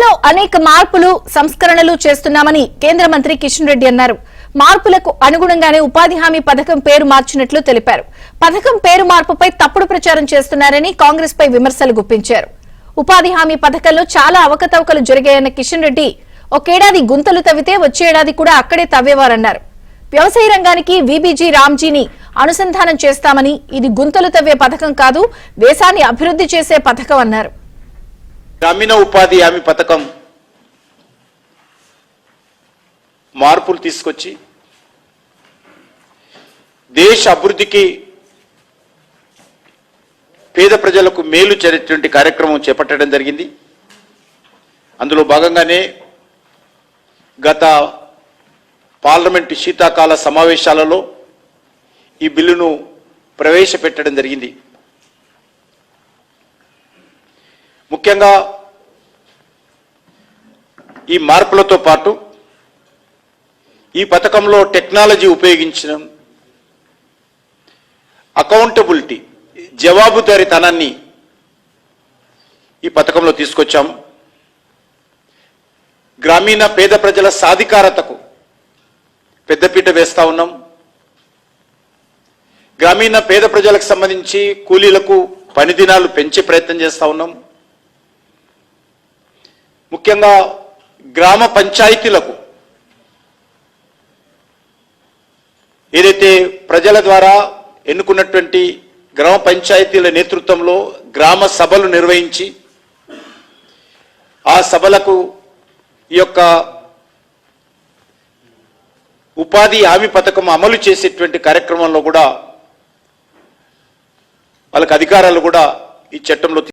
పథకంలో అనేక మార్పులు సంస్కరణలు చేస్తున్నామని కేంద్ర మంత్రి కిషన్ రెడ్డి అన్నారు. మార్పులకు అనుగుణంగానే ఉపాధి హామీ పథకం పేరు మార్చినట్లు తెలిపారు. పథకం పేరు మార్పుపై తప్పుడు ప్రచారం చేస్తున్నారని కాంగ్రెస్ పై విమర్శలు గుప్పించారు. ఉపాధి హామీ పథకంలో చాలా అవకతవకలు జరిగాయన్న కిషన్ రెడ్డి ఒకేడాది గుంతలు తవ్వితే వచ్చే ఏడాది కూడా అక్కడే తవ్వేవారన్నారు. వ్యవసాయ రంగానికి వీబీజీ రామ్జీని అనుసంధానం చేస్తామని, ఇది గుంతలు తవ్వే పథకం కాదు, దేశాన్ని అభివృద్ధి చేసే పథకం అన్నారు. గ్రామీణ ఉపాధి హామీ పథకం మార్పులు తీసుకొచ్చి దేశ అభివృద్ధికి పేద ప్రజలకు మేలు చేరేటువంటి కార్యక్రమం చేపట్టడం జరిగింది. అందులో భాగంగానే గత పార్లమెంటు శీతాకాల సమావేశాలలో ఈ బిల్లును ప్రవేశపెట్టడం జరిగింది. ముఖ్యంగా ఈ మార్పులతో పాటు ఈ పథకంలో టెక్నాలజీ ఉపయోగించడం, అకౌంటబిలిటీ జవాబుదారీతనాన్ని ఈ పథకంలో తీసుకొచ్చాము. గ్రామీణ పేద ప్రజల సాధికారతకు పెద్దపీట వేస్తా ఉన్నాం. గ్రామీణ పేద ప్రజలకు సంబంధించి కూలీలకు పని దినాలు పెంచే ప్రయత్నం చేస్తా ఉన్నాం. ముఖ్యంగా గ్రామ పంచాయతీలకు ఏదైతే ప్రజల ద్వారా ఎన్నుకున్నటువంటి గ్రామ పంచాయతీల నేతృత్వంలో గ్రామ సభలు నిర్వహించి ఆ సభలకు ఈ యొక్క ఉపాధి హామీ పథకం అమలు చేసేటువంటి కార్యక్రమంలో కూడా వాళ్ళకి అధికారాలు కూడా ఈ చట్టంలో